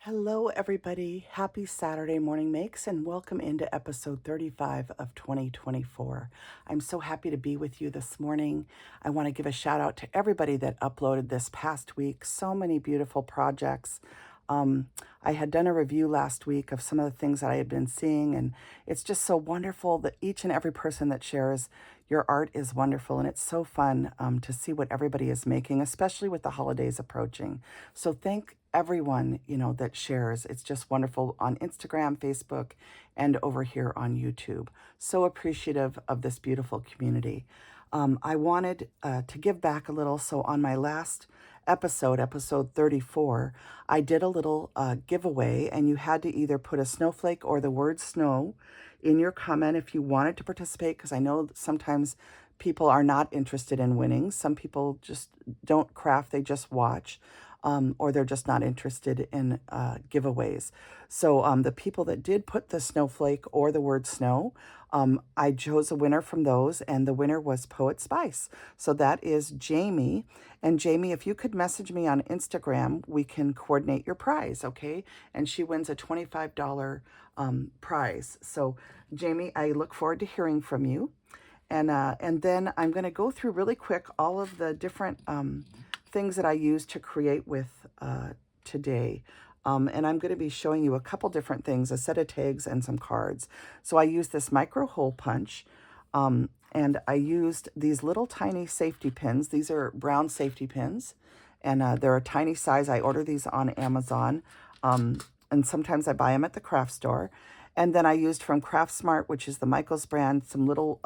Hello, everybody. Happy Saturday morning makes, and welcome into episode 35 of 2024. I'm so happy to be with you this morning. I want to give a shout out to everybody that uploaded this past week. So many beautiful projects. I had done a review last week of some of the things that I had been seeing, and it's just so wonderful that each and every person that shares your art is wonderful, and it's so fun to see what everybody is making, especially with the holidays approaching. So thank everyone, that shares. It's just wonderful on Instagram, Facebook, and over here on YouTube. So appreciative of this beautiful community. I wanted to give back a little. So on my last episode 34, I did a little giveaway, and you had to either put a snowflake or the word snow in your comment if you wanted to participate, because I know that sometimes people are not interested in winning. Some people just don't craft, they just watch. Or they're just not interested in giveaways. So the people that did put the snowflake or the word snow, I chose a winner from those, and the winner was Poet Spice. So that is Jamie. And Jamie, if you could message me on Instagram, we can coordinate your prize, okay? And she wins a $25 prize. So Jamie, I look forward to hearing from you. And then I'm going to go through really quick all of the different things that I use to create with today. And I'm going to be showing you a couple different things, a set of tags and some cards. So I use this micro hole punch, and I used these little tiny safety pins. These are brown safety pins, and they're a tiny size. I order these on Amazon, and sometimes I buy them at the craft store. And then I used from Craft Smart, which is the Michaels brand, some little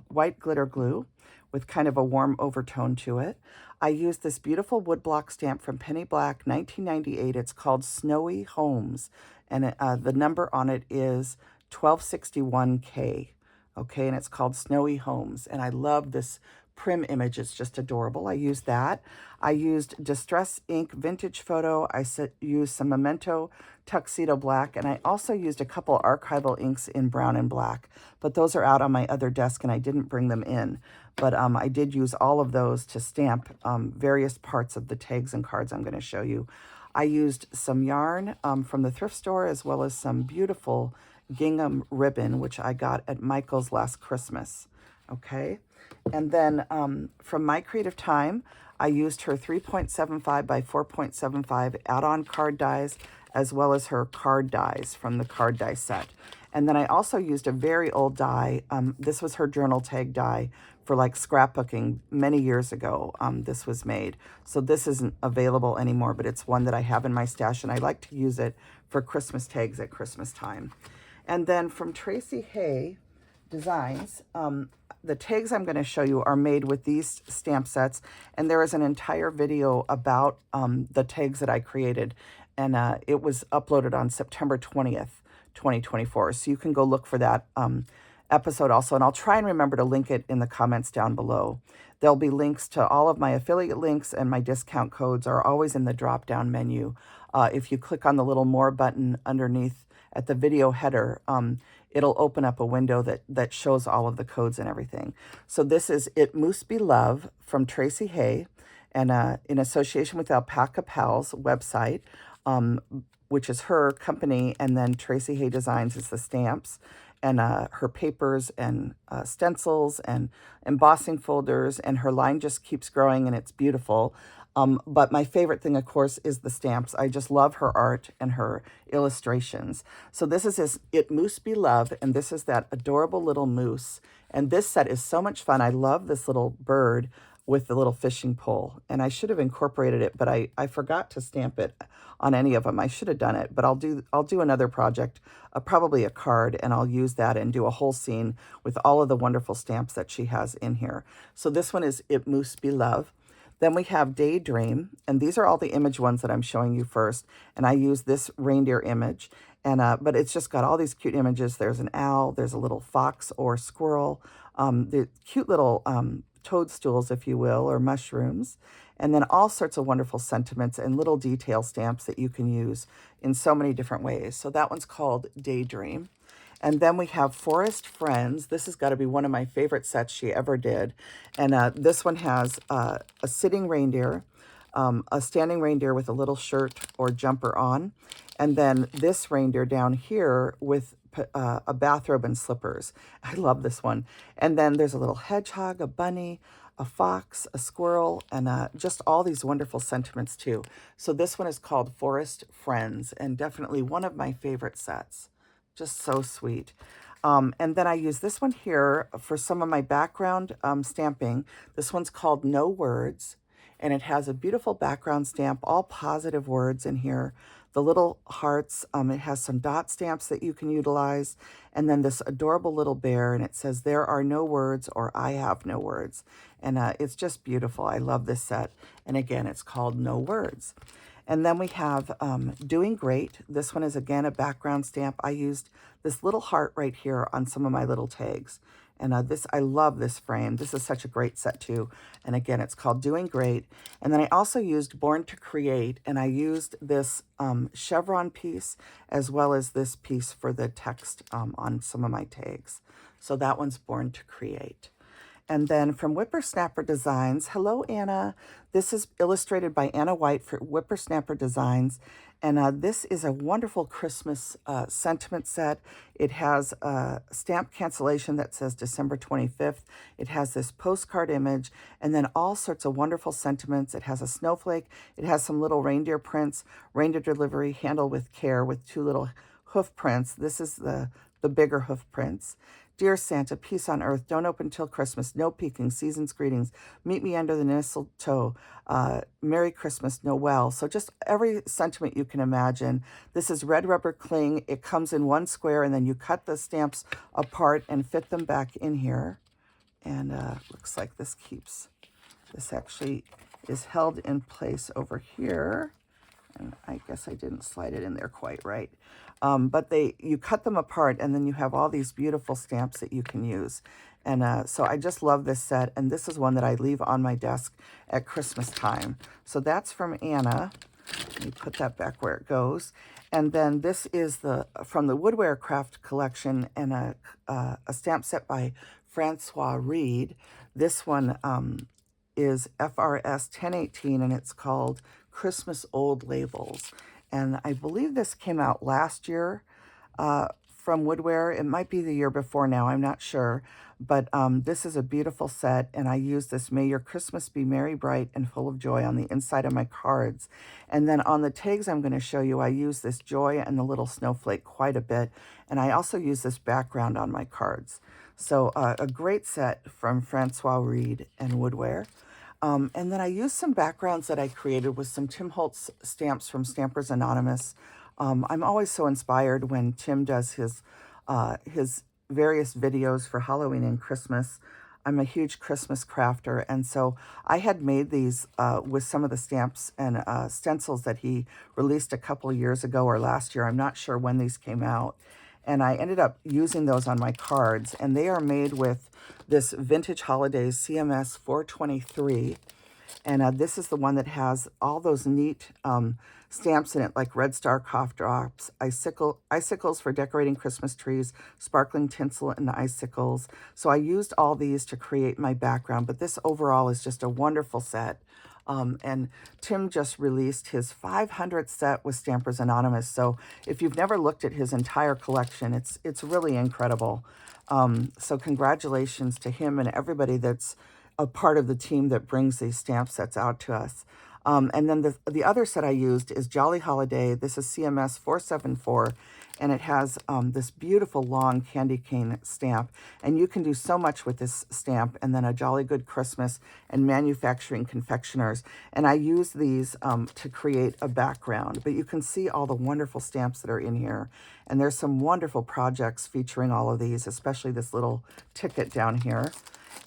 white glitter glue with kind of a warm overtone to it. I used this beautiful woodblock stamp from Penny Black, 1998. It's called Snowy Homes, and the number on it is 1261K. Okay, and it's called Snowy Homes, and I love this prim image. It's just adorable. I used that. I used Distress Ink Vintage Photo. I used some Memento Tuxedo Black, and I also used a couple archival inks in brown and black, but those are out on my other desk and I didn't bring them in. But I did use all of those to stamp various parts of the tags and cards I'm going to show you. I used some yarn from the thrift store, as well as some beautiful gingham ribbon, which I got at Michael's last Christmas. Okay. And then from My Creative Time, I used her 3.75 by 4.75 add-on card dies, as well as her card dies from the card die set. And then I also used a very old die. This was her journal tag die for like scrapbooking many years ago. This was made. So this isn't available anymore, but it's one that I have in my stash, and I like to use it for Christmas tags at Christmas time. And then from Tracey Hey Designs, the tags I'm going to show you are made with these stamp sets, and there is an entire video about the tags that I created, and it was uploaded on September 20th, 2024. So you can go look for that episode also, and I'll try and remember to link it in the comments down below. There'll be links to all of my affiliate links, and my discount codes are always in the drop-down menu. If you click on the little More button underneath at the video header, it'll open up a window that shows all of the codes and everything. So this is It Must Be Love from Tracey Hey, and in association with Alpacapals website, which is her company, and then Tracey Hey Designs is the stamps, and her papers and stencils and embossing folders, and her line just keeps growing, and it's beautiful. But my favorite thing, of course, is the stamps. I just love her art and her illustrations. So this is It Must Be Love, and this is that adorable little moose. And this set is so much fun. I love this little bird with the little fishing pole. And I should have incorporated it, but I forgot to stamp it on any of them. I should have done it, but I'll do another project, probably a card, and I'll use that and do a whole scene with all of the wonderful stamps that she has in here. So this one is It Must Be Love. Then we have Daydream, and these are all the image ones that I'm showing you first. And I use this reindeer image, and but it's just got all these cute images. There's an owl, there's a little fox or squirrel, the cute little toadstools, if you will, or mushrooms, and then all sorts of wonderful sentiments and little detail stamps that you can use in so many different ways. So that one's called Daydream. And then we have Forest Friends. This has got to be one of my favorite sets she ever did. And this one has a sitting reindeer, a standing reindeer with a little shirt or jumper on, and then this reindeer down here with a bathrobe and slippers. I love this one. And then there's a little hedgehog, a bunny, a fox, a squirrel, and just all these wonderful sentiments too. So this one is called Forest Friends, and definitely one of my favorite sets. Just so sweet. And then I use this one here for some of my background stamping. This one's called No Words, and it has a beautiful background stamp, all positive words in here. The little hearts, it has some dot stamps that you can utilize, and then this adorable little bear, and it says, "There are no words," or "I have no words." And it's just beautiful. I love this set. And again, it's called No Words. And then we have Doing Great. This one is, again, a background stamp. I used this little heart right here on some of my little tags. And I love this frame. This is such a great set too. And again, it's called Doing Great. And then I also used Born to Create, and I used this chevron piece as well as this piece for the text on some of my tags. So that one's Born to Create. And then from Whippersnapper Designs, hello, Anna. This is illustrated by Anna White for Whippersnapper Designs. And this is a wonderful Christmas sentiment set. It has a stamp cancellation that says December 25th. It has this postcard image and then all sorts of wonderful sentiments. It has a snowflake. It has some little reindeer prints, reindeer delivery, handle with care with two little hoof prints. This is the bigger hoof prints. Dear Santa, peace on earth, don't open till Christmas, no peeking, season's greetings, meet me under the mistletoe, Merry Christmas, Noel. So just every sentiment you can imagine. This is red rubber cling. It comes in one square, and then you cut the stamps apart and fit them back in here. And looks like this actually is held in place over here. And I guess I didn't slide it in there quite right. But you cut them apart, and then you have all these beautiful stamps that you can use. And so I just love this set, and this is one that I leave on my desk at Christmas time. So that's from Anna. Let me put that back where it goes. And then this is from the Woodware Craft collection, and a stamp set by Francois Reed. This one is FRS 1018, and it's called Christmas Old Labels. And I believe this came out last year from Woodware. It might be the year before now, I'm not sure. But this is a beautiful set, and I use this May Your Christmas Be Merry, Bright, and Full of Joy on the inside of my cards. And then on the tags I'm going to show you, I use this joy and the little snowflake quite a bit. And I also use this background on my cards. So a great set from Francois Reed and Woodware. And then I used some backgrounds that I created with some Tim Holtz stamps from Stampers Anonymous. I'm always so inspired when Tim does his various videos for Halloween and Christmas. I'm a huge Christmas crafter, and so I had made these with some of the stamps and stencils that he released a couple of years ago or last year. I'm not sure when these came out. And I ended up using those on my cards, and they are made with this Vintage Holidays CMS 423. And this is the one that has all those neat stamps in it, like Red Star Cough Drops, icicles for decorating Christmas trees, sparkling tinsel and icicles. So I used all these to create my background, but this overall is just a wonderful set. And Tim just released his 500th set with Stampers Anonymous. So if you've never looked at his entire collection, it's really incredible. So congratulations to him and everybody that's a part of the team that brings these stamp sets out to us. And then the other set I used is Jolly Holiday. This is CMS 474, and it has this beautiful long candy cane stamp. And you can do so much with this stamp, and then a Jolly Good Christmas and Manufacturing Confectioners. And I use these to create a background, but you can see all the wonderful stamps that are in here. And there's some wonderful projects featuring all of these, especially this little ticket down here.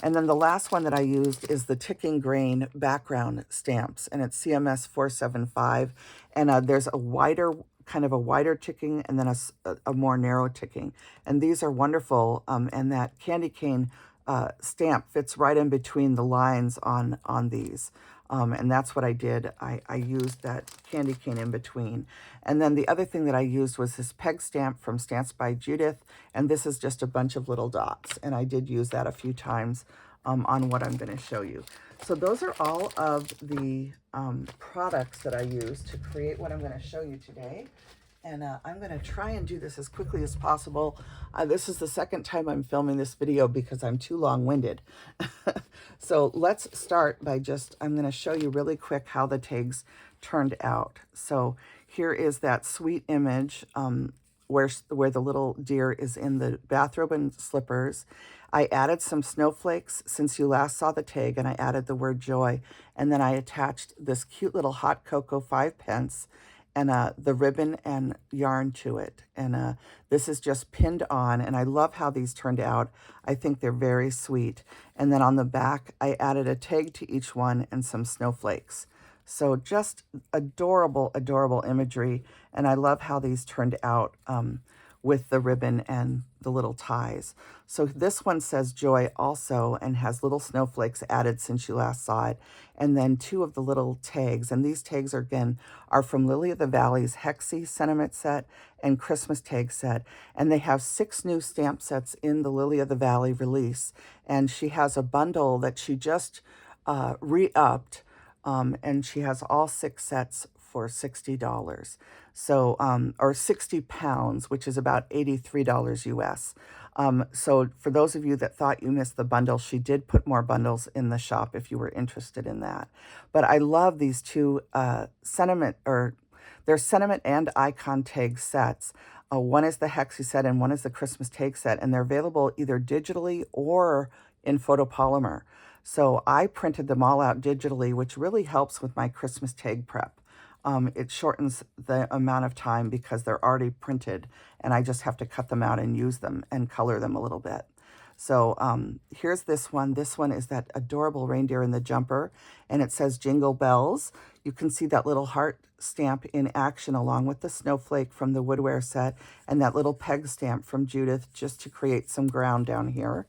And then the last one that I used is the Ticking Grain background stamps, and it's CMS 475. And there's a wider ticking and then a more narrow ticking. And these are wonderful, and that candy cane stamp fits right in between the lines on these. And that's what I did. I used that candy cane in between. And then the other thing that I used was this peg stamp from Stamps by Judith. And this is just a bunch of little dots. And I did use that a few times on what I'm going to show you. So those are all of the products that I use to create what I'm going to show you today. And I'm going to try and do this as quickly as possible. This is the second time I'm filming this video because I'm too long-winded. So let's start by I'm going to show you really quick how the tags turned out. So here is that sweet image where the little deer is in the bathrobe and slippers. I added some snowflakes since you last saw the tag, and I added the word joy. And then I attached this cute little hot cocoa 5 pence and the ribbon and yarn to it. And this is just pinned on, and I love how these turned out. I think they're very sweet. And then on the back, I added a tag to each one and some snowflakes. So just adorable, adorable imagery. And I love how these turned out with the ribbon and the little ties. So this one says joy also and has little snowflakes added since you last saw it. And then 2 of the little tags. And these tags are from Lili of the Valley's Hexy Sentiment Set and Christmas Tag Set. And they have 6 new stamp sets in the Lili of the Valley release. And she has a bundle that she just re-upped. And she has all 6 sets for $60. So, or 60 pounds, which is about $83 US. So for those of you that thought you missed the bundle, she did put more bundles in the shop if you were interested in that. But I love these 2 they're sentiment and icon tag sets. One is the Hexy set and one is the Christmas tag set, and they're available either digitally or in photopolymer. So I printed them all out digitally, which really helps with my Christmas tag prep. It shortens the amount of time because they're already printed and I just have to cut them out and use them and color them a little bit. So here's this one. This one is that adorable reindeer in the jumper, and it says Jingle Bells. You can see that little heart stamp in action along with the snowflake from the woodware set and that little peg stamp from Judith just to create some ground down here.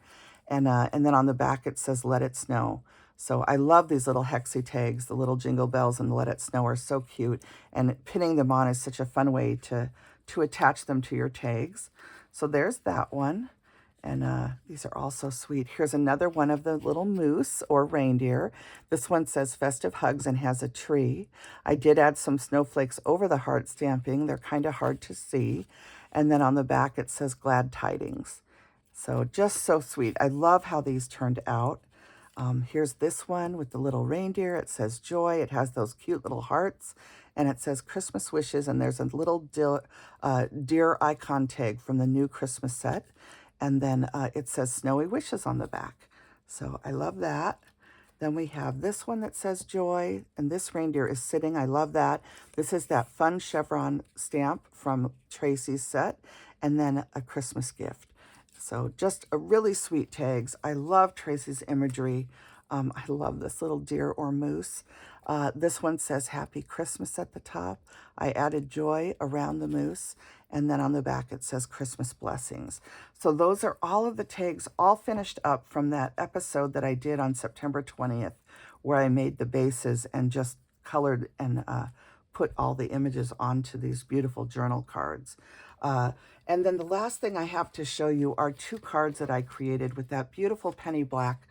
And then on the back it says Let It Snow. So I love these little hexy tags. The little jingle bells and the Let It Snow are so cute. And pinning them on is such a fun way to attach them to your tags. So there's that one. And these are all so sweet. Here's another one of the little moose or reindeer. This one says Festive Hugs and has a tree. I did add some snowflakes over the heart stamping. They're kind of hard to see. And then on the back it says Glad Tidings. So just so sweet. I love how these turned out. Here's this one with the little reindeer. It says joy. It has those cute little hearts. And it says Christmas wishes. And there's a little deer icon tag from the new Christmas set. And then it says snowy wishes on the back. So I love that. Then we have this one that says joy. And this reindeer is sitting. I love that. This is that fun chevron stamp from Tracey's set. And then a Christmas gift. So just a really sweet tags. I love Tracey's imagery. I love this little deer or moose. This one says Happy Christmas at the top. I added joy around the moose. And then on the back it says Christmas blessings. So those are all of the tags all finished up from that episode that I did on September 20th, where I made the bases and just colored and put all the images onto these beautiful journal cards. And then the last thing I have to show you are 2 cards that I created with that beautiful penny black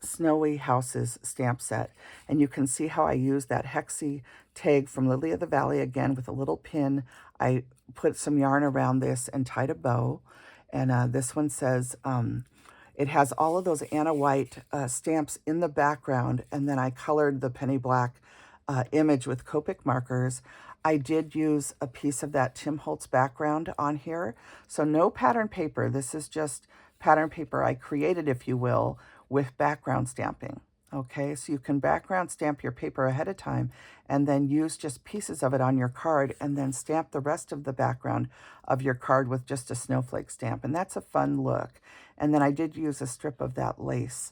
Snowy Houses stamp set. And you can see how I use that hexy tag from Lili of the Valley again with a little pin. I put some yarn around this and tied a bow. And this one says, it has all of those Anna White stamps in the background. And then I colored the penny black image with Copic markers. I did use a piece of that Tim Holtz background on here. So no pattern paper. This is just pattern paper I created, if you will, with background stamping. Okay, so you can background stamp your paper ahead of time and then use just pieces of it on your card and then stamp the rest of the background of your card with just a snowflake stamp. And that's a fun look. And then I did use a strip of that lace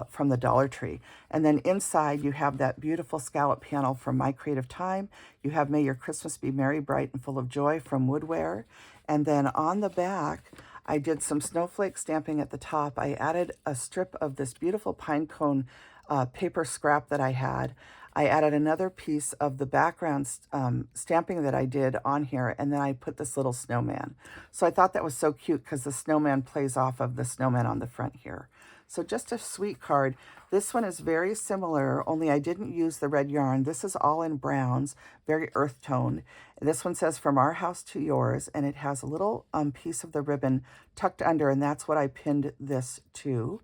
from the Dollar Tree. And then inside you have that beautiful scallop panel from My Creative Time. You have May Your Christmas Be Merry, Bright, and Full of Joy from Woodware. And then on the back, I did some snowflake stamping at the top. I added a strip of this beautiful pine cone paper scrap that I had. I added another piece of the background stamping that I did on here, and then I put this little snowman. So I thought that was so cute because the snowman plays off of the snowman on the front here. So just a sweet card. This one is very similar, only I didn't use the red yarn. This is all in browns, very earth tone. This one says from our house to yours, and it has a little piece of the ribbon tucked under, and that's what I pinned this to.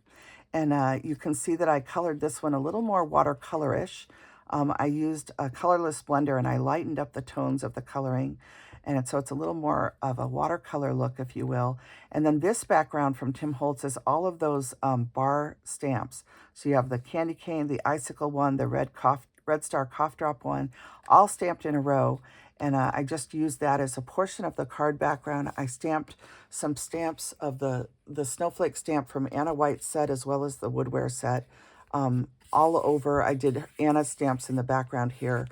And you can see that I colored this one a little more watercolorish. I used a colorless blender and I lightened up the tones of the coloring. And so it's a little more of a watercolor look, if you will. And then this background from Tim Holtz is all of those bar stamps. So you have the candy cane, the icicle one, the red star cough drop one, all stamped in a row. And I just used that as a portion of the card background. I stamped some stamps of the snowflake stamp from Anna White's set as well as the woodware set all over. I did Anna's stamps in the background here.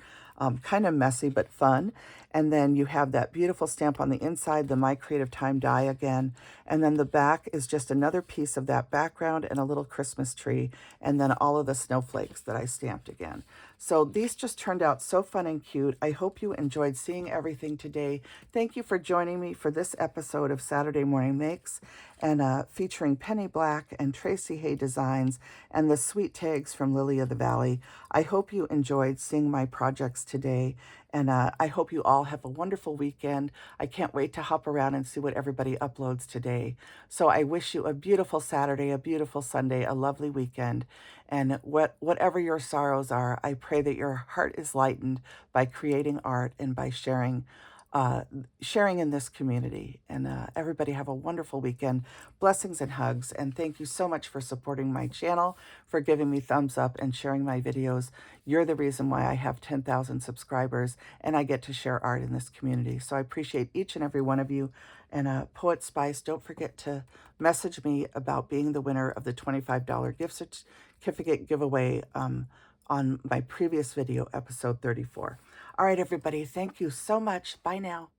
Kind of messy, but fun. And then you have that beautiful stamp on the inside, the My Creative Time die again. And then the back is just another piece of that background and a little Christmas tree. And then all of the snowflakes that I stamped again. So these just turned out so fun and cute. I hope you enjoyed seeing everything today. Thank you for joining me for this episode of Saturday Morning Makes, and featuring Penny Black and Tracey Hey Designs and the sweet tags from Lili of the Valley. I hope you enjoyed seeing my projects today, and I hope you all have a wonderful weekend. I can't wait to hop around and see what everybody uploads today. So I wish you a beautiful Saturday, a beautiful Sunday, a lovely weekend. And whatever your sorrows are, I pray that your heart is lightened by creating art and by sharing in this community. And everybody have a wonderful weekend. Blessings and hugs. And thank you so much for supporting my channel, for giving me thumbs up and sharing my videos. You're the reason why I have 10,000 subscribers and I get to share art in this community. So I appreciate each and every one of you. And Poet Spice, don't forget to message me about being the winner of the $25 gift certificate giveaway on my previous video, episode 34. All right, everybody, thank you so much. Bye now.